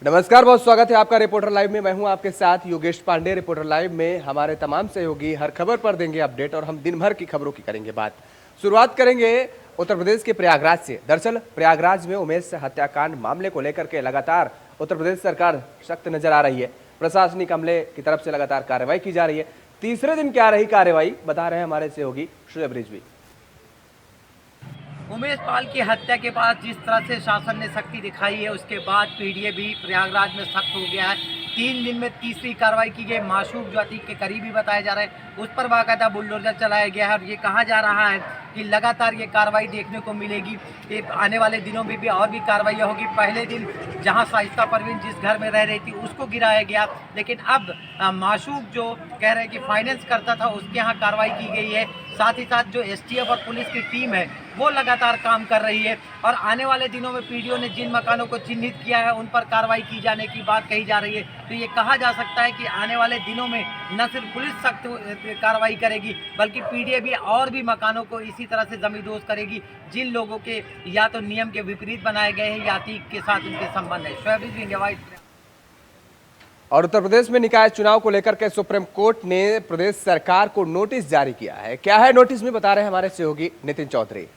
नमस्कार, बहुत स्वागत है आपका रिपोर्टर लाइव में। मैं हूं आपके साथ योगेश पांडे। रिपोर्टर लाइव में हमारे तमाम सहयोगी हर खबर पर देंगे अपडेट और हम दिन भर की खबरों की करेंगे बात। शुरुआत करेंगे उत्तर प्रदेश के प्रयागराज से। दरअसल प्रयागराज में उमेश हत्याकांड मामले को लेकर के लगातार उत्तर प्रदेश सरकार सख्त नजर आ रही है। प्रशासनिक अमले की तरफ से लगातार कार्रवाई की जा रही है। तीसरे दिन क्या रही कार्रवाई, बता रहे हैं हमारे सहयोगी शोएब रिजवी। उमेश पाल की हत्या के बाद जिस तरह से शासन ने सख्ती दिखाई है, उसके बाद पीडीए भी प्रयागराज में सख्त हो गया है। 3 दिन में तीसरी कार्रवाई की गई। मासूक जो अतीक के करीबी बताए जा रहे हैं, उस पर बाकायदा बुलडोजर चलाया गया है और ये कहा जा रहा है कि लगातार ये कार्रवाई देखने को मिलेगी। ये आने वाले दिनों में भी और भी कार्रवाइयाँ होगी। पहले दिन जहाँ शाइस्ता परवीन जिस घर में रह रही थी उसको गिराया गया, लेकिन अब मासूक जो कह रहे हैं कि फाइनेंस करता था उसके यहाँ कार्रवाई की गई है। साथ ही साथ जो एसटीएफ और पुलिस की टीम है वो लगातार काम कर रही है और आने वाले दिनों में पीडीओ ने जिन मकानों को चिन्हित किया है उन पर कार्रवाई की जाने की बात कही जा रही है। तो ये कहा जा सकता है कि आने वाले दिनों में न सिर्फ पुलिस सख्त कार्रवाई करेगी, बल्कि पीडीए भी और भी मकानों को इसी तरह से जमींदोज करेगी जिन लोगों के या तो नियम के विपरीत बनाए गए हैं या अतीक के साथ उनके संबंध है। Shoaib Rizvi, India wide. और उत्तर प्रदेश में निकाय चुनाव को लेकर के सुप्रीम कोर्ट ने प्रदेश सरकार को नोटिस जारी किया है। क्या है नोटिस में, बता रहे हैं हमारे सहयोगी नितिन चौधरी।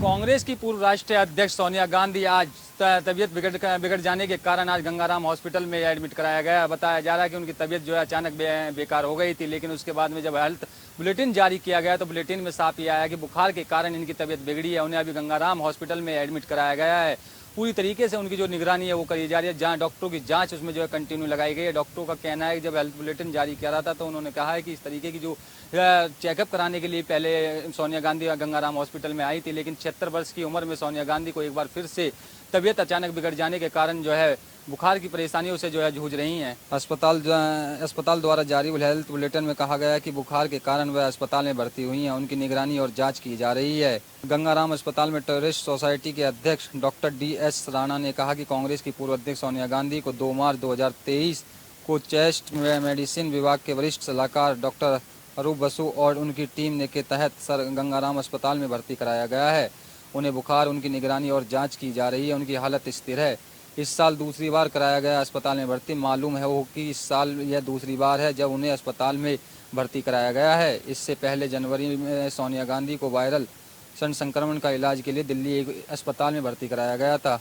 कांग्रेस की पूर्व राष्ट्रीय अध्यक्ष सोनिया गांधी आज तबीयत बिगड़ जाने के कारण आज गंगाराम हॉस्पिटल में एडमिट कराया गया। बताया जा रहा है कि उनकी तबीयत जो है अचानक बेकार हो गई थी, लेकिन उसके बाद में जब हेल्थ बुलेटिन जारी किया गया तो बुलेटिन में साफ ये आया कि बुखार के कारण इनकी तबीयत बिगड़ी है। उन्हें अभी गंगाराम हॉस्पिटल में एडमिट कराया गया है। पूरी तरीके से उनकी जो निगरानी है वो करी जा रही है। जहाँ डॉक्टरों की जांच उसमें जो है कंटिन्यू लगाई गई है। डॉक्टरों का कहना है कि जब हेल्थ बुलेटिन जारी किया रहा था तो उन्होंने कहा है कि इस तरीके की जो चेकअप कराने के लिए पहले सोनिया गांधी गंगाराम हॉस्पिटल में आई थी, लेकिन 76 वर्ष की उम्र में सोनिया गांधी को एक बार फिर से तबीयत अचानक बिगड़ जाने के कारण जो है बुखार की परेशानियों से जो है जूझ रही हैं। अस्पताल द्वारा जारी हेल्थ बुलेटिन में कहा गया है कि बुखार के कारण वह अस्पताल में भर्ती हुई हैं। उनकी निगरानी और जांच की जा रही है। गंगाराम अस्पताल में टेररिस्ट सोसाइटी के अध्यक्ष डॉक्टर DS राणा ने कहा कि कांग्रेस की पूर्व अध्यक्ष सोनिया गांधी को 2 मार्च 2023 को चेस्ट मेडिसिन विभाग के वरिष्ठ सलाहकार डॉक्टर अरूप बसु और उनकी टीम के तहत गंगाराम अस्पताल में भर्ती कराया गया है। उन्हें बुखार, उनकी निगरानी और जांच की जा रही है। उनकी हालत स्थिर है। इस साल दूसरी बार कराया गया अस्पताल में भर्ती। मालूम है वो कि इस साल यह दूसरी बार है जब उन्हें अस्पताल में भर्ती कराया गया है। इससे पहले जनवरी में सोनिया गांधी को वायरल संक्रमण का इलाज के लिए दिल्ली एक अस्पताल में भर्ती कराया गया था।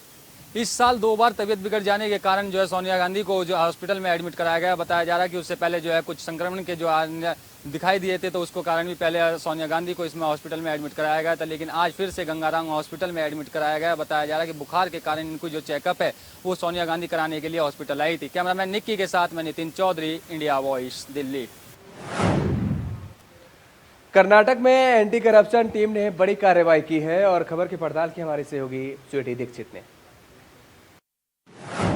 इस साल 2 बार तबीयत बिगड़ जाने के कारण जो है सोनिया गांधी को जो हॉस्पिटल में एडमिट कराया गया। बताया जा रहा है कि उससे पहले जो है कुछ संक्रमण के जो दिखाई दिए थे तो उसको कारण भी पहले सोनिया गांधी को इसमें हॉस्पिटल में एडमिट कराया गया था, लेकिन आज फिर से गंगाराम हॉस्पिटल में एडमिट कराया गया। बताया जा रहा है कि बुखार के कारण इनको जो चेकअप है वो सोनिया गांधी कराने के लिए हॉस्पिटल आई थी। कैमरामैन निक्की के साथ मैं नितिन चौधरी, इंडिया वॉइस, दिल्ली। कर्नाटक में एंटी करप्शन टीम ने बड़ी कार्रवाई की है और खबर की पड़ताल की हमारी सहयोगी स्वीटी दीक्षित ने।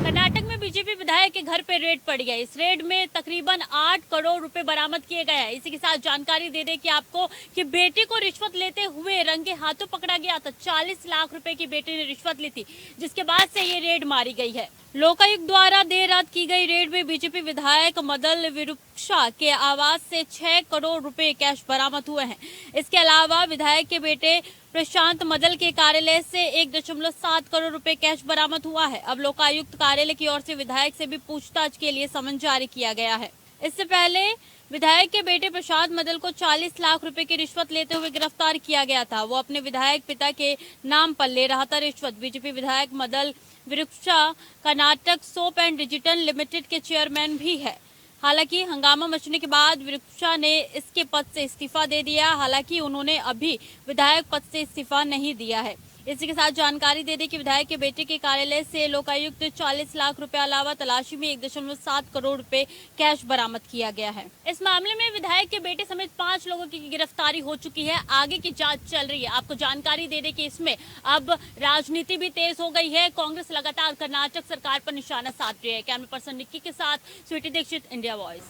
कर्नाटक में बीजेपी विधायक के घर पे रेड पड़ी है। इस रेड में तकरीबन 8 करोड़ रुपए बरामद किए गए हैं। इसी के साथ जानकारी दे दें कि आपको कि बेटे को रिश्वत लेते हुए रंगे हाथों पकड़ा गया था। 40 लाख रुपए की बेटे ने रिश्वत ली थी, जिसके बाद से ये रेड मारी गई है। लोकायुक्त द्वारा देर रात की गई रेड में बीजेपी विधायक मदल विरूपशा के आवास से 6 करोड़ रुपए कैश बरामद हुए हैं। इसके अलावा विधायक के बेटे प्रशांत मदल के कार्यालय से 1.7 करोड़ रुपए कैश बरामद हुआ है। अब लोकायुक्त कार्यालय की ओर से विधायक से भी पूछताछ के लिए समन जारी किया गया है। इससे पहले विधायक के बेटे प्रशांत मदल को 40 लाख रुपए की रिश्वत लेते हुए गिरफ्तार किया गया था। वो अपने विधायक पिता के नाम पर ले रहा था रिश्वत। बीजेपी विधायक Madal Virupaksha Karnataka soap and digital limited के चेयरमैन भी है। हालांकि हंगामा मचने के बाद विरूपशा ने इसके पद से इस्तीफा दे दिया। हालांकि उन्होंने अभी विधायक पद से इस्तीफा नहीं दिया है। इसी के साथ जानकारी दे दें कि विधायक के बेटे के कार्यालय से लोकायुक्त 40 लाख रुपए अलावा तलाशी में 1.7 करोड़ रुपए कैश बरामद किया गया है। इस मामले में विधायक के बेटे समेत 5 लोगों की गिरफ्तारी हो चुकी है। आगे की जांच चल रही है। आपको जानकारी दे दें कि इसमें अब राजनीति भी तेज हो गई है। कांग्रेस लगातार कर्नाटक सरकार पर निशाना साध रही है। कैमरा पर्सन निक्की के साथ स्वीटी दीक्षित, इंडिया वॉइस।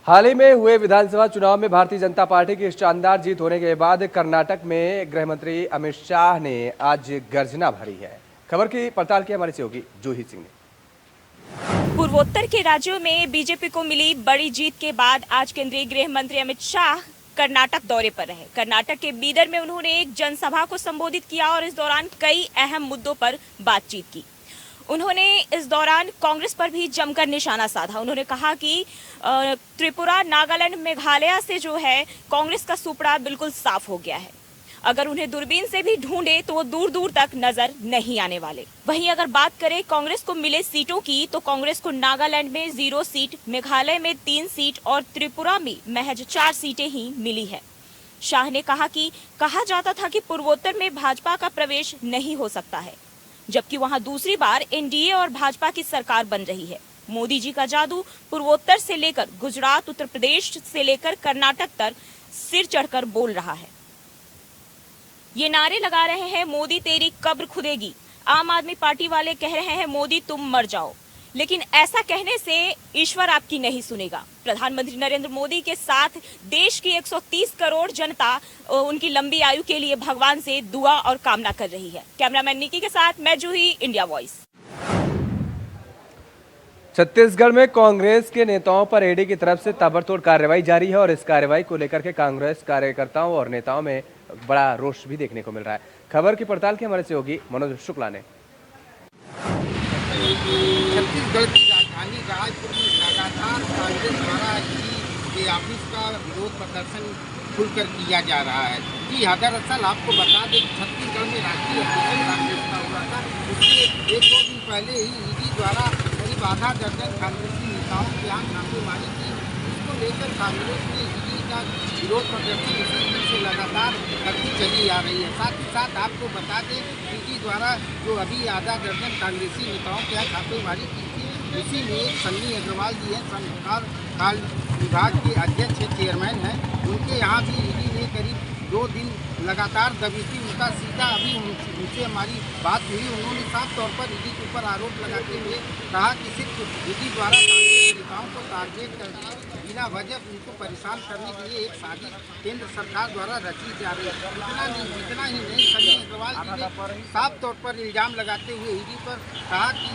हाल ही में हुए विधानसभा चुनाव में भारतीय जनता पार्टी की शानदार जीत होने के बाद कर्नाटक में गृह मंत्री अमित शाह ने आज गर्जना भरी है। खबर की पड़ताल की हमारे सहयोगी जूही सिंह ने। पूर्वोत्तर के राज्यों में बीजेपी को मिली बड़ी जीत के बाद आज केंद्रीय गृह मंत्री अमित शाह कर्नाटक दौरे पर रहे। कर्नाटक के बीदर में उन्होंने एक जनसभा को संबोधित किया और इस दौरान कई अहम मुद्दों पर बातचीत की। उन्होंने इस दौरान कांग्रेस पर भी जमकर निशाना साधा। उन्होंने कहा कि त्रिपुरा, नागालैंड, मेघालय से जो है कांग्रेस का सुपड़ा बिल्कुल साफ हो गया है। अगर उन्हें दूरबीन से भी ढूंढे तो वो दूर दूर तक नजर नहीं आने वाले। वहीं अगर बात करें कांग्रेस को मिले सीटों की, तो कांग्रेस को नागालैंड में 0 सीट, मेघालय में 3 सीट और त्रिपुरा में महज 4 सीटें ही मिली है। शाह ने कहा कि कहा जाता था कि पूर्वोत्तर में भाजपा का प्रवेश नहीं हो सकता है, जबकि वहां दूसरी बार एनडीए और भाजपा की सरकार बन रही है। मोदी जी का जादू पूर्वोत्तर से लेकर गुजरात, उत्तर प्रदेश से लेकर कर्नाटक तक सिर चढ़कर बोल रहा है। ये नारे लगा रहे हैं, मोदी तेरी कब्र खुदेगी। आम आदमी पार्टी वाले कह रहे हैं, मोदी तुम मर जाओ। लेकिन ऐसा कहने से ईश्वर आपकी नहीं सुनेगा। प्रधानमंत्री नरेंद्र मोदी के साथ देश की 130 करोड़ जनता उनकी लंबी आयु के लिए भगवान से दुआ और कामना कर रही है। कैमरामैन निकी के साथ मैं जूही, इंडिया वॉइस। छत्तीसगढ़ में कांग्रेस के नेताओं पर ईडी की तरफ से ताबड़तोड़ कार्रवाई जारी है और इस कार्रवाई को लेकर के कांग्रेस कार्यकर्ताओं और नेताओं में बड़ा रोष भी देखने को मिल रहा है। खबर की पड़ताल की हमारे सहयोगी मनोज शुक्ला ने। छत्तीसगढ़ की राजधानी रायपुर में लगातार कांग्रेस द्वारा ईडी के ऑफिस का विरोध प्रदर्शन खुलकर किया जा रहा है। जी हाँ, दरअसल आपको बता दें कि छत्तीसगढ़ में राष्ट्रीय अध्यक्ष कांग्रेस का हुआ था, उसके 1-2 दिन पहले ही ईडी द्वारा करीब आधा दर्जन कांग्रेसी नेताओं के यहाँ छापेमारी की। इसको लेकर कांग्रेस ने ईडी का विरोध प्रदर्शन इसी दिन से लगातार करती चली आ रही है। साथ ही साथ आपको बता दें, ईडी द्वारा जो अभी आधा दर्जन कांग्रेसी नेताओं के यहाँ छापेमारी की थी, उसी में सन्नी अग्रवाल जी हैं, संस्कार काल विभाग के अध्यक्ष चेयरमैन हैं, उनके यहाँ भी ईडी ने करीब 2 दिन लगातार दबिशी। उनका सीधा अभी उनसे हमारी बात हुई। उन्होंने साफ तौर पर ईडी के ऊपर आरोप लगाते हुए कहा कि सिर्फ ईडी द्वारा कांग्रेस नेताओं को टारगेट करके बिना वजह उनको परेशान करने के लिए एक साजिश केंद्र सरकार द्वारा रची जा रही है। इतना ही नहीं, सन्नी अग्रवाल जी ने साफ तौर पर इल्जाम लगाते हुए ईडी पर कहा कि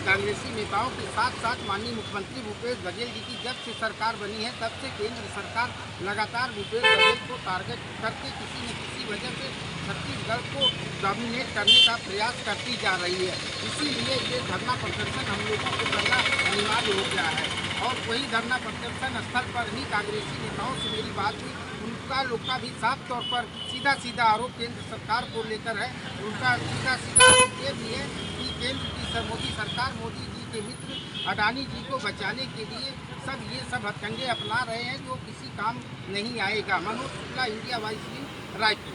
कांग्रेसी नेताओं के साथ साथ माननीय मुख्यमंत्री भूपेश बघेल जी की जब से सरकार बनी है तब से केंद्र सरकार लगातार भूपेश बघेल को टारगेट करके किसी न किसी वजह से छत्तीसगढ़ को डोमिनेट करने का प्रयास करती जा रही है। इसीलिए ये धरना प्रदर्शन हम लोगों को करना अनिवार्य हो गया है। और वही धरना प्रदर्शन स्थल पर ही कांग्रेसी नेताओं से मेरी बात हुई। उनका लोग का भी साफ तौर पर सीधा आरोप केंद्र सरकार को लेकर है। उनका सीधा आरोप ये भी है कि केंद्र की मोदी सरकार, मोदी जी के मित्र अडानी जी को बचाने के लिए ये सब हथकंडे अपना रहे हैं जो किसी काम नहीं आएगा। Manoj Shukla, India Voice, Raipur.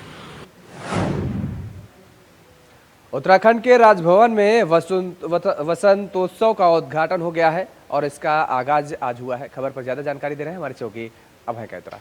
उत्तराखंड के राजभवन में वसंतोत्सव का उद्घाटन हो गया है और इसका आगाज आज हुआ है। खबर पर ज्यादा जानकारी दे रहे हैं हमारे सहयोगी अभय कैतरा।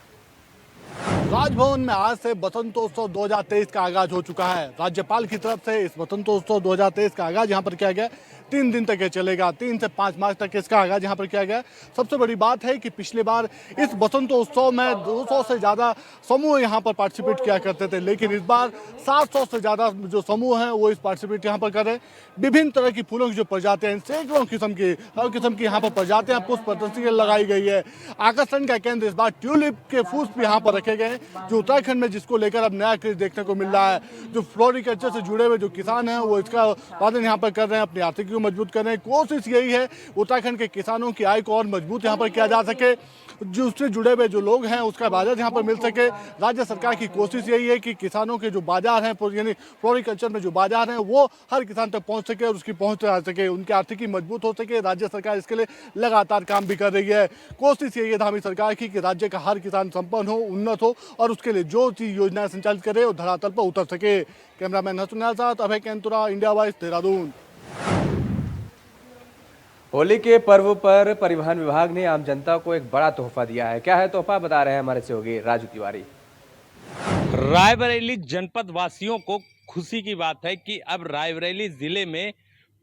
राजभवन में आज से वसंतोत्सव 2023 का आगाज हो चुका है। राज्यपाल की तरफ से इस वसंतोत्सव 2023 का आगाज यहाँ पर किया गया। 3 दिन तक ये चलेगा। 3 से 5 मार्च तक इसका आगाज यहाँ पर किया गया। सबसे बड़ी बात है कि पिछले बार इस वसंतोत्सव में 200 से ज़्यादा समूह यहाँ पर पार्टिसिपेट किया करते थे, लेकिन इस बार 700 से ज़्यादा जो समूह हैं वो इस पार्टिसिपेट यहाँ पर कर रहे हैं। विभिन्न तरह की फूलों की जो प्रजातियाँ हैं, सैकड़ों हर किस्म की यहाँ पर प्रजातियाँ पुष्प प्रदर्शनी लगाई गई है। आकर्षण का केंद्र इस बार ट्यूलिप के फूल भी यहाँ पर रखे गए हैं, जो उत्तराखंड में जिसको लेकर अब नया क्रेज देखने को मिल रहा है। जो फ्लोरिकल्चर से जुड़े हुए जो किसान हैं वो इसका उत्पादन यहाँ पर कर रहे हैं, अपनी आर्थिकी को मजबूत कर रहे हैं। कोशिश यही है उत्तराखंड के किसानों की आय को और मजबूत यहाँ पर किया जा सके, जो उससे जुड़े हुए जो लोग हैं उसका बाजार यहाँ पर मिल सके। राज्य सरकार की कोशिश यही है कि किसानों के जो बाजार हैं, यानी फ्लोरिकल्चर में जो बाजार हैं, वो हर किसान तक पहुँच सके और उसकी पहुँच आ सके, उनकी आर्थिकी मजबूत हो सके। राज्य सरकार इसके लिए लगातार काम भी कर रही है। कोशिश यही है धामी सरकार की कि राज्य का हर किसान संपन्न हो, उन्नत हो और उसके लिए जो चीज योजनाएं संचालित करे वो धरातल पर उतर सके। कैमरामैन हसुनियाल साथ अभय कैंतुरा, इंडिया वॉइस, देहरादून। होली के पर्व पर परिवहन विभाग ने आम जनता को एक बड़ा तोहफा दिया है। क्या है तोहफा, बता रहे हैं हमारे सहयोगी राजू तिवारी। रायबरेली जनपद वासियों को खुशी की बात है कि अब रायबरेली जिले में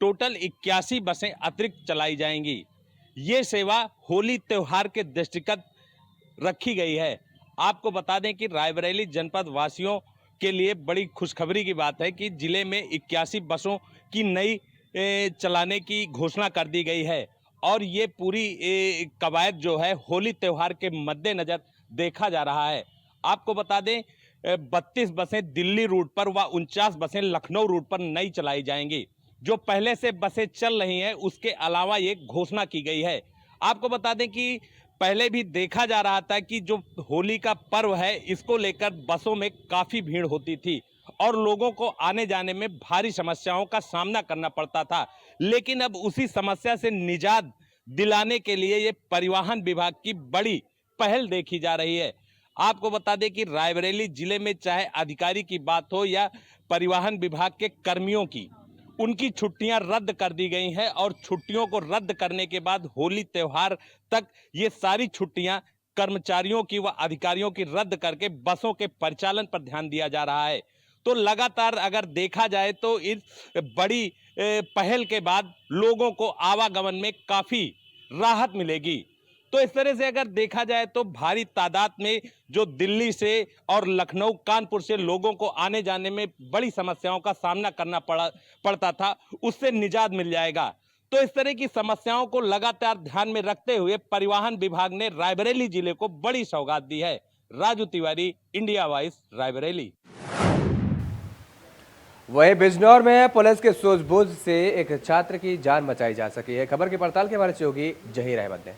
टोटल 81 बसें अतिरिक्त चलाई जाएंगी। ये सेवा होली त्योहार के दृष्टिगत रखी गई है। आपको बता दें कि रायबरेली जनपद वासियों के लिए बड़ी खुशखबरी की बात है कि जिले में 81 बसों की नई चलाने की घोषणा कर दी गई है और ये पूरी कवायद जो है होली त्यौहार के मद्देनजर देखा जा रहा है। आपको बता दें 32 बसें दिल्ली रूट पर व 49 बसें लखनऊ रूट पर नई चलाई जाएंगी। जो पहले से बसें चल रही हैं उसके अलावा ये घोषणा की गई है। आपको बता दें कि पहले भी देखा जा रहा था कि जो होली का पर्व है इसको लेकर बसों में काफ़ी भीड़ होती थी और लोगों को आने जाने में भारी समस्याओं का सामना करना पड़ता था। लेकिन अब उसी समस्या से निजात दिलाने के लिए ये परिवहन विभाग की बड़ी पहल देखी जा रही है। आपको बता दें कि रायबरेली जिले में चाहे अधिकारी की बात हो या परिवहन विभाग के कर्मियों की, उनकी छुट्टियां रद्द कर दी गई हैं और छुट्टियों को रद्द करने के बाद होली त्यौहार तक ये सारी छुट्टियां कर्मचारियों की व अधिकारियों की रद्द करके बसों के परिचालन पर ध्यान दिया जा रहा है। तो लगातार अगर देखा जाए तो इस बड़ी पहल के बाद लोगों को आवागमन में काफ़ी राहत मिलेगी। तो इस तरह से अगर देखा जाए तो भारी तादाद में जो दिल्ली से और लखनऊ कानपुर से लोगों को आने जाने में बड़ी समस्याओं का सामना करना पड़ता था, उससे निजात मिल जाएगा। तो इस तरह की समस्याओं को लगातार ध्यान में रखते हुए परिवहन विभाग ने रायबरेली जिले को बड़ी सौगात दी है। Raju Tiwari, India voice, Raebareli. वहीं बिजनौर में पुलिस के सूझबूझ से एक छात्र की जान बचाई जा सकी है। खबर की पड़ताल के बारे में होगी जहीर अहमद ने।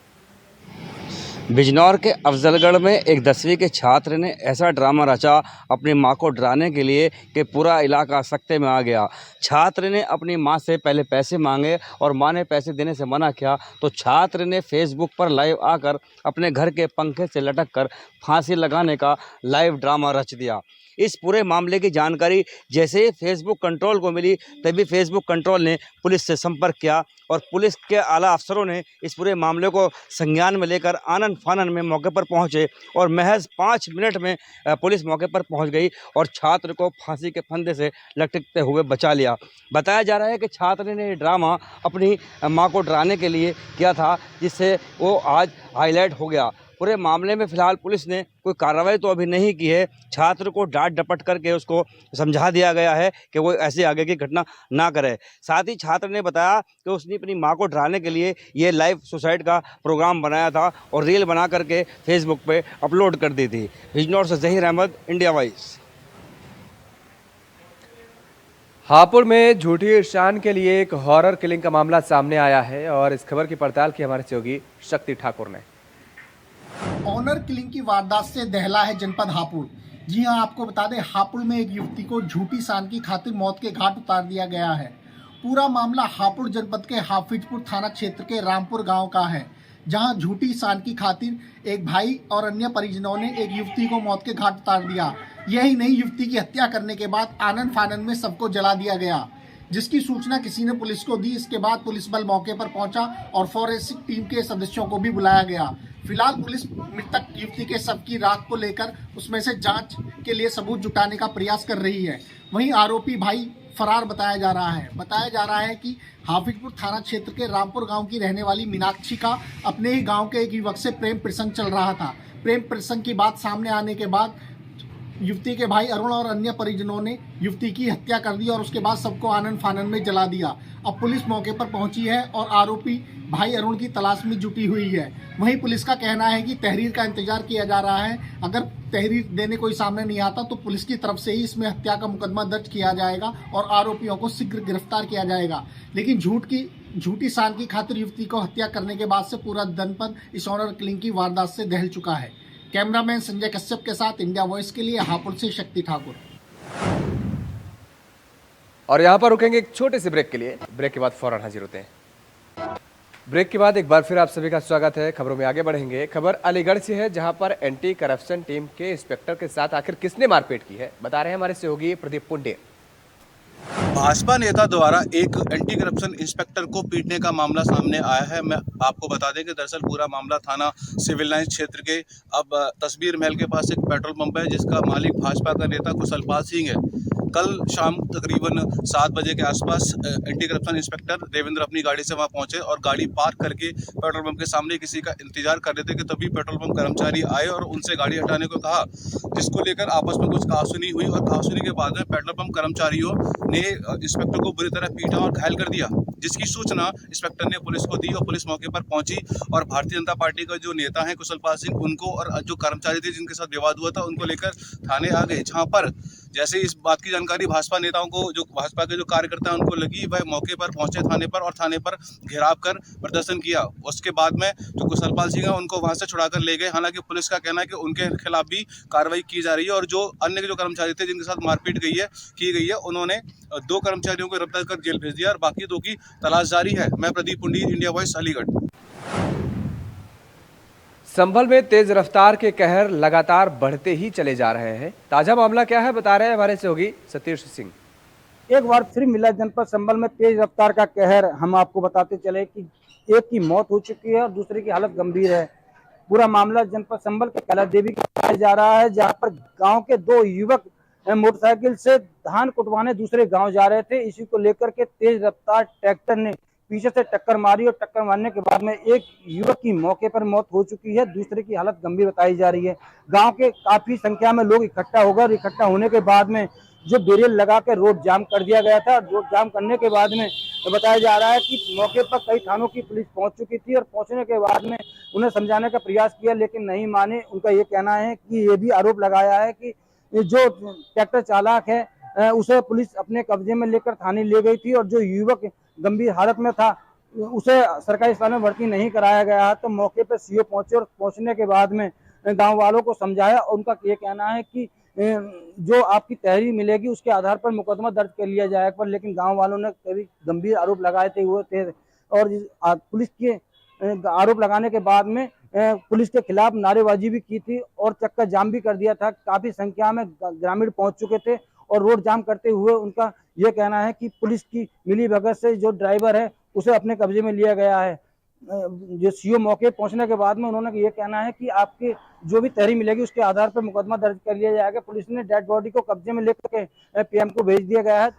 बिजनौर के अफजलगढ़ में एक 10वीं के छात्र ने ऐसा ड्रामा रचा अपनी मां को डराने के लिए कि पूरा इलाका सख्ते में आ गया। छात्र ने अपनी मां से पहले पैसे मांगे और मां ने पैसे देने से मना किया तो छात्र ने फेसबुक पर लाइव आकर अपने घर के पंखे से लटक कर फांसी लगाने का लाइव ड्रामा रच दिया। इस पूरे मामले की जानकारी जैसे ही फेसबुक कंट्रोल को मिली तभी फेसबुक कंट्रोल ने पुलिस से संपर्क किया और पुलिस के आला अफसरों ने इस पूरे मामले को संज्ञान में लेकर आनन फानन में मौके पर पहुंचे और महज 5 मिनट में पुलिस मौके पर पहुंच गई और छात्र को फांसी के फंदे से लटकते हुए बचा लिया। बताया जा रहा है कि छात्र ने ये ड्रामा अपनी मां को डराने के लिए किया था, जिससे वो आज हाईलाइट हो गया। पूरे मामले में फिलहाल पुलिस ने कोई कार्रवाई तो अभी नहीं की है। छात्र को डांट डपट करके उसको समझा दिया गया है कि वो ऐसे आगे की घटना ना करे। साथ ही छात्र ने बताया कि उसने अपनी मां को डराने के लिए ये लाइव सुसाइड का प्रोग्राम बनाया था और रील बना करके फेसबुक पे अपलोड कर दी थी। बिजनौर से जहीर अहमद, इंडिया वॉइस। हापुड़ में झूठी शान के लिए एक हॉरर किलिंग का मामला सामने आया है और इस खबर की पड़ताल की हमारे सहयोगी शक्ति ठाकुर ने। ऑनर किलिंग की वारदात से दहला है जनपद हापुड़। जी हां, आपको बता दें हापुड़ में एक युवती को झूठी शान की खातिर मौत के घाट उतार दिया गया है। पूरा मामला हापुड़ जनपद के हाफिजपुर थाना क्षेत्र के रामपुर गांव का है, जहां झूठी शान की खातिर एक भाई और अन्य परिजनों ने एक युवती को मौत के घाट उतार दिया। यही नहीं, युवती की हत्या करने के बाद आनन फानन में सबको जला दिया गया, जिसकी सूचना किसी ने पुलिस को दी। इसके बाद पुलिस बल मौके पर पहुंचा और फॉरेंसिक टीम के सदस्यों को भी बुलाया गया। फिलहाल पुलिस मृतक युवती के शव की राख को लेकर उसमें से जांच के लिए सबूत जुटाने का प्रयास कर रही है। वहीं आरोपी भाई फरार बताया जा रहा है। बताया जा रहा है कि हाफिजपुर थाना क्षेत्र के रामपुर गांव की रहने वाली मीनाक्षी का अपने ही गांव के एक युवक से प्रेम प्रसंग चल रहा था। प्रेम प्रसंग की बात सामने आने के बाद युवती के भाई अरुण और अन्य परिजनों ने युवती की हत्या कर दी और उसके बाद सबको आनन फानन में जला दिया। अब पुलिस मौके पर पहुंची है और आरोपी भाई अरुण की तलाश में जुटी हुई है। वहीं पुलिस का कहना है कि तहरीर का इंतजार किया जा रहा है। अगर तहरीर देने कोई सामने नहीं आता तो पुलिस की तरफ से ही इसमें हत्या का मुकदमा दर्ज किया जाएगा और आरोपियों को शीघ्र गिरफ्तार किया जाएगा। लेकिन झूठी शान की खातिर युवती को हत्या करने के बाद से पूरा जनपद इस ऑनर किलिंग की वारदात से दहल चुका है। कैमरामैन संजय कश्यप के साथ इंडिया वॉइस के लिए हापुड़ से शक्ति ठाकुर। और यहाँ पर रुकेंगे एक छोटे से ब्रेक के लिए। ब्रेक के बाद फौरन हाजिर होते हैं। ब्रेक के बाद एक बार फिर आप सभी का स्वागत है। खबरों में आगे बढ़ेंगे। खबर अलीगढ़ से है, जहां पर एंटी करप्शन टीम के इंस्पेक्टर के साथ आखिर किसने मारपीट की है, बता रहे हैं हमारे सहयोगी प्रदीप पुंडे। भाजपा नेता द्वारा एक एंटी करप्शन इंस्पेक्टर को पीटने का मामला सामने आया है। मैं आपको बता दें कि दरअसल पूरा मामला थाना सिविल लाइंस क्षेत्र के अब तस्वीर महल के पास एक पेट्रोल पंप है, जिसका मालिक भाजपा का नेता कुशलपाल सिंह है। कल शाम तकरीबन 7 बजे के आसपास एंटी करप्शन इंस्पेक्टर देवेंद्र अपनी गाड़ी से वहां पहुंचे और गाड़ी पार्क करके पेट्रोल पंप के सामने किसी का इंतजार कर रहे थे कि तभी पेट्रोल पंप कर्मचारी आए और उनसे गाड़ी हटाने को कहा, जिसको लेकर आपस में कुछ कहासुनी हुई और कहासुनी के बाद में पेट्रोल पंप कर्मचारियों ने इंस्पेक्टर को बुरी तरह पीटा और घायल कर दिया। जिसकी सूचना इंस्पेक्टर ने पुलिस को दी और पुलिस मौके पर पहुंची और भारतीय जनता पार्टी का जो नेता है कुशलपाल सिंह, उनको और जो कर्मचारी थे जिनके साथ विवाद हुआ था उनको लेकर थाने आ गए, जहां पर जैसे इस बात की जानकारी भाजपा नेताओं को, जो भाजपा के जो कार्यकर्ता हैं उनको लगी, वह मौके पर पहुंचे थाने पर और थाने पर घेराव कर प्रदर्शन किया। उसके बाद में जो कुशलपाल सिंह है उनको वहां से छुड़ाकर ले गए। हालांकि पुलिस का कहना है कि उनके खिलाफ भी कार्रवाई की जा रही है और जो अन्य जो कर्मचारी थे जिनके साथ मारपीट की गई है उन्होंने 2 कर्मचारियों को गिरफ्तार कर जेल भेज दिया और बाकी 2 की तलाश जारी है। मैं प्रदीप पुंडीर, इंडिया वॉइस, अलीगढ़। संभल में तेज रफ्तार के कहर लगातार बढ़ते ही चले जा रहे हैं। ताजा मामला क्या है बता रहे हैं हमारे सहयोगी सतीश सिंह। एक बार फिर मिला जनपद संभल में तेज रफ्तार का कहर। हम आपको बताते चले कि एक की मौत हो चुकी है और दूसरे की हालत गंभीर है। पूरा मामला जनपद संभल के कैला देवी का बताया जा रहा है, जहां पर गांव के 2 युवक मोटरसाइकिल से धान कुटवाने दूसरे गांव जा रहे थे। इसी को लेकर के तेज रफ्तार ट्रैक्टर ने पीछे से टक्कर मारी और टक्कर मारने के बाद में एक युवक की मौके पर मौत हो चुकी है, दूसरे की हालत गंभीर बताई जा रही है। गांव के काफी संख्या में लोग इकट्ठा होने के बाद में जो बैरियर लगा के रोड जाम कर दिया गया था। रोड जाम करने के बाद में बताया जा रहा है कि मौके पर कई थानों की पुलिस पहुंच चुकी थी और पहुंचने के बाद में उन्हें समझाने का प्रयास किया लेकिन नहीं माने। उनका ये कहना है कि ये भी आरोप लगाया है कि जो ट्रैक्टर चालक है उसे पुलिस अपने कब्जे में लेकर थाने ले गई थी और जो युवक गंभीर हालत में था उसे सरकारी अस्पताल में भर्ती नहीं कराया गया। तो मौके पर सीओ पहुंचे और पहुंचने के बाद में गांव वालों को समझाया। उनका ये कहना है कि जो आपकी तहरीर मिलेगी उसके आधार पर मुकदमा दर्ज कर लिया जाएगा, पर लेकिन गांव वालों ने कभी गंभीर आरोप लगाए थे और पुलिस के आरोप लगाने के बाद में पुलिस के खिलाफ नारेबाजी भी की थी और चक्का जाम भी कर दिया था। काफी संख्या में ग्रामीण पहुंच चुके थे और रोड जाम करते हुए उनका यह कहना है कि पुलिस की मिलीभगत से जो ड्राइवर है उसे अपने कब्जे में लिया गया है। जो सीओ मौके पहुंचने के बाद में उन्होंने ये कहना है कि आपके जो भी तहरीर मिलेगी उसके आधार पर मुकदमा दर्ज कर लिया जाएगा। पुलिस ने डेड बॉडी को कब्जे में लेकर के पीएम को भेज दिया गया है।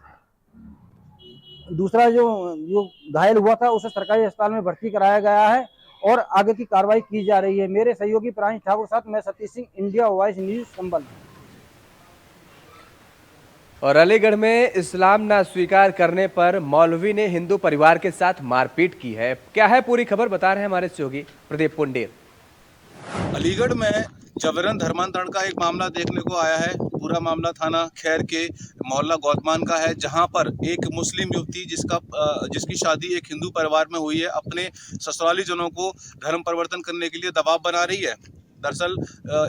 दूसरा जो घायल हुआ था उसे सरकारी अस्पताल में भर्ती कराया गया है और आगे की कार्रवाई की जा रही है। मेरे सहयोगी प्रांश ठाकुर साथ मैं Satish Singh, India Voice news Sambhal. और अलीगढ़ में इस्लाम ना स्वीकार करने पर मौलवी ने हिंदू परिवार के साथ मारपीट की है। क्या है पूरी खबर बता रहे हैं हमारे सहयोगी प्रदीप पुंडीर। अलीगढ़ में जबरन धर्मांतरण का एक मामला देखने को आया है। पूरा मामला थाना खैर के मोहल्ला गौतमान का है, जहां पर एक मुस्लिम युवती जिसकी शादी एक हिंदू परिवार में हुई है, अपने ससुराली जनों को धर्म परिवर्तन करने के लिए दबाव बना रही है। दरअसल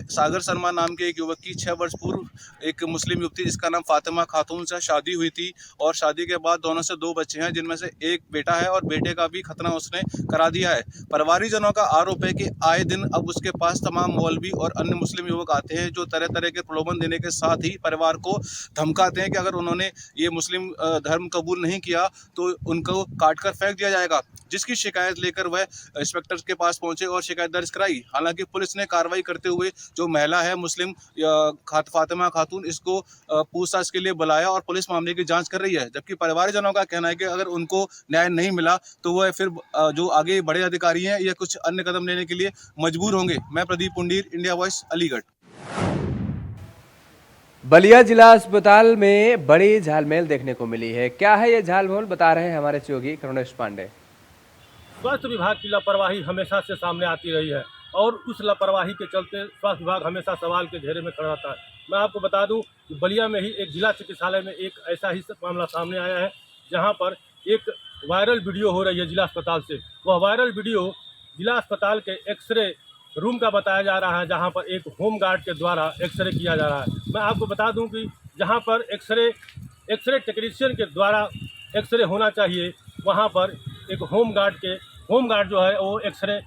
सागर शर्मा नाम के एक युवक की 6 वर्ष पूर्व एक मुस्लिम युवती जिसका नाम फातिमा खातून से शादी हुई थी और शादी के बाद दोनों से 2 बच्चे हैं, जिनमें से एक बेटा है और बेटे का भी खतना उसने करा दिया है। परिवारी जनों का आरोप है कि आए दिन अब उसके पास तमाम मौलवी और अन्य मुस्लिम युवक आते हैं जो तरह तरह के प्रलोभन देने के साथ ही परिवार को धमकाते हैं कि अगर उन्होंने ये मुस्लिम धर्म कबूल नहीं किया तो उनको काट कर फेंक दिया जाएगा। जिसकी शिकायत लेकर वह इंस्पेक्टर के पास पहुंचे और शिकायत दर्ज कराई। हालांकि पुलिस ने कार्रवाई करते हुए जो महिला है मुस्लिम फातिमा खातून, इसको पूछताछ के लिए बुलाया और पुलिस मामले की जांच कर रही है। जबकि परिवारजनों का कहना है कि अगर उनको न्याय नहीं मिला तो वह फिर जो आगे बड़े अधिकारी हैं या कुछ अन्य कदम लेने के लिए मजबूर होंगे। मैं प्रदीप पुंडीर, इंडिया वॉइस, अलीगढ़। बलिया जिला अस्पताल में बड़ी झालमेल देखने को मिली है। क्या है ये झालमेल बता रहे हैं हमारे सहयोगी करुणेश पांडे। स्वास्थ्य विभाग की लापरवाही हमेशा से सामने आती रही है और उस लापरवाही के चलते स्वास्थ्य विभाग हमेशा सवाल के घेरे में खड़ा रहता है। मैं आपको बता दूं कि बलिया में ही एक जिला चिकित्सालय में एक ऐसा ही मामला सामने आया है, जहां पर एक वायरल वीडियो हो रही है जिला अस्पताल से। वह वायरल वीडियो जिला अस्पताल के एक्सरे रूम का बताया जा रहा है, जहां पर एक होम गार्ड के द्वारा एक्सरे किया जा रहा है। मैं आपको बता दूं कि जहां पर एक्सरे टेक्नीशियन के द्वारा एक्सरे होना चाहिए, वहां पर एक होम गार्ड जो है वो एक्सरे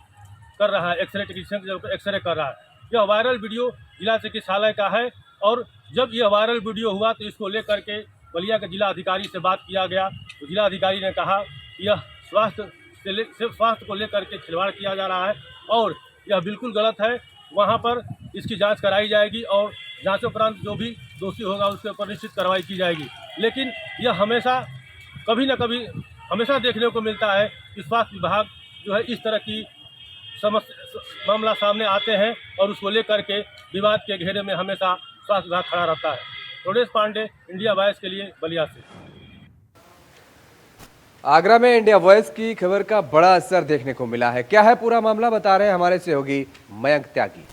कर रहा है, एक्सरे टेक्नीशियन के जगह एक्सरे कर रहा है। यह वायरल वीडियो जिला चिकित्सालय का है और जब यह वायरल वीडियो हुआ तो इसको लेकर के बलिया के जिला अधिकारी से बात किया गया तो जिला अधिकारी ने कहा कि यह स्वास्थ्य को लेकर के खिलवाड़ किया जा रहा है और यह बिल्कुल गलत है। वहाँ पर इसकी जांच कराई जाएगी और जांच उपरांत जो भी दोषी होगा उसके ऊपर निश्चित कार्रवाई की जाएगी। लेकिन यह हमेशा कभी न कभी हमेशा देखने को मिलता है कि स्वास्थ्य विभाग जो है इस तरह की मामला सामने आते हैं और उसको लेकर के विवाद के घेरे में हमेशा स्वास्थ्य विभाग खड़ा रहता है। करुणेश पांडे, इंडिया वॉइस के लिए बलिया से। आगरा में इंडिया वॉइस की खबर का बड़ा असर देखने को मिला है। क्या है पूरा मामला, बता रहे हैं हमारे सहयोगी मयंक त्यागी।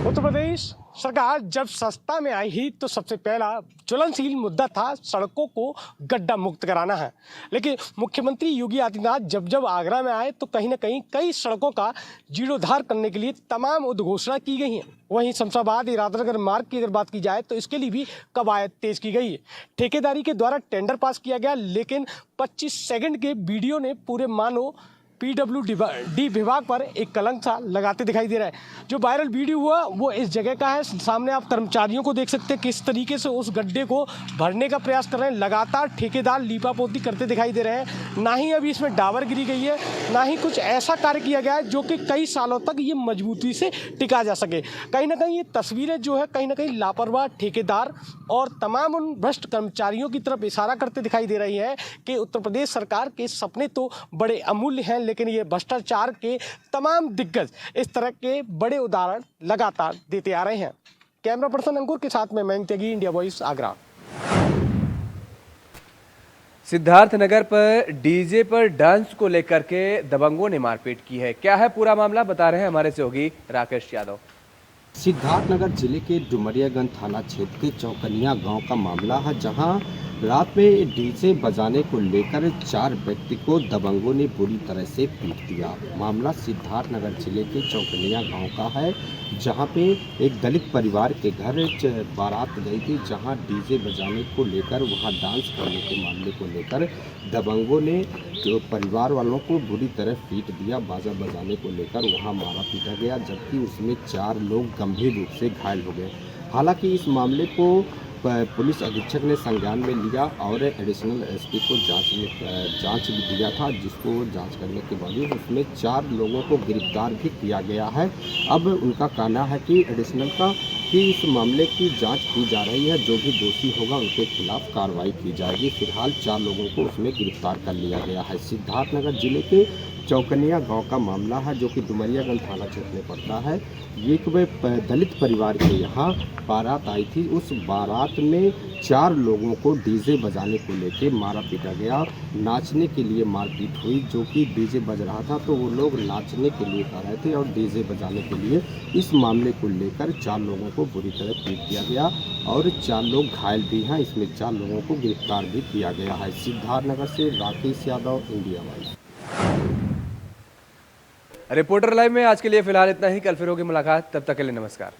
उत्तर प्रदेश सरकार जब सत्ता में आई ही तो सबसे पहला ज्वलनशील मुद्दा था सड़कों को गड्ढा मुक्त कराना है। लेकिन मुख्यमंत्री योगी आदित्यनाथ जब आगरा में आए तो कहीं ना कहीं कई सड़कों का जीर्णोद्धार करने के लिए तमाम उद्घोषणा की गई हैं। वहीं शमशाबाद इरादनगर मार्ग की अगर बात की जाए तो इसके लिए भी कवायद तेज की गई है। ठेकेदारी के द्वारा टेंडर पास किया गया, लेकिन 25 सेकंड के वीडियो ने पूरे मानो PWD विभाग पर एक कलंक सा लगाते दिखाई दे रहा है। जो वायरल वीडियो हुआ वो इस जगह का है। सामने आप कर्मचारियों को देख सकते हैं किस तरीके से उस गड्ढे को भरने का प्रयास कर रहे हैं। लगातार ठेकेदार लीपापोती करते दिखाई दे रहे हैं। ना ही अभी इसमें डाबर गिरी गई है, ना ही कुछ ऐसा कार्य किया गया है जो कि कई सालों तक ये मजबूती से टिका जा सके। कहीं ना कहीं ये तस्वीरें जो है कहीं ना कहीं लापरवाह ठेकेदार और तमाम उन भ्रष्ट कर्मचारियों की तरफ इशारा करते दिखाई दे रही है कि उत्तर प्रदेश सरकार के सपने तो बड़े अमूल्य हैं, लेकिन ये भ्रष्टाचार के तमाम दिग्गज इस तरह के बड़े उदाहरण लगातार देते आ रहे हैं। कैमरा पर्सन अंकुर के साथ में मयंक त्यागी, इंडिया वॉइस, आगरा। सिद्धार्थनगर पर डीजे पर डांस को लेकर के दबंगों ने मारपीट की है। क्या है पूरा मामला, बता रहे हैं हमारे सहयोगी राकेश यादव। सिद्धार्थनगर जिले के डुमरियागंज थाना क्षेत्र के चौकनिया गांव का मामला है, जहां रात में डीजे बजाने को लेकर 4 व्यक्ति को दबंगों ने बुरी तरह से पीट दिया। मामला सिद्धार्थनगर जिले के चौकनिया गांव का है, जहां पे एक दलित परिवार के घर बारात गई थी, जहां डीजे बजाने को लेकर वहां डांस करने के मामले को लेकर दबंगों ने जो परिवार वालों को बुरी तरह पीट दिया। बाजा बजाने को लेकर वहां मारा पीटा गया, जबकि उसमें 4 लोग गंभीर रूप से घायल हो गए। हालांकि इस मामले को पुलिस अधीक्षक ने संज्ञान में लिया और एडिशनल एसपी को जांच भी दिया था, जिसको जांच करने के बाद उसमें 4 लोगों को गिरफ्तार भी किया गया है। अब उनका कहना है कि एडिशनल का कि इस मामले की जांच की जा रही है, जो भी दोषी होगा उनके खिलाफ कार्रवाई की जाएगी। फिलहाल 4 लोगों को उसमें गिरफ्तार कर लिया गया है। सिद्धार्थनगर जिले के चौकनिया गांव का मामला है, जो कि डुमरियागंज थाना क्षेत्र में पड़ता है। एक दलित परिवार के यहाँ बारात आई थी। उस बारात में 4 लोगों को डीजे बजाने को लेकर मारा पीटा गया। नाचने के लिए मारपीट हुई, जो कि डीजे बज रहा था तो वो लोग नाचने के लिए कर रहे थे और डीजे बजाने के लिए। इस मामले को लेकर 4 लोगों को बुरी तरह पीट दिया गया और 4 लोग घायल भी हैं। इसमें 4 लोगों को गिरफ्तार भी किया गया है। सिद्धार्थनगर से Rakesh Yadav, India voice. Reporter live में आज के लिए फिलहाल इतना ही। कल फिर होगी मुलाकात, तब तक के लिए नमस्कार।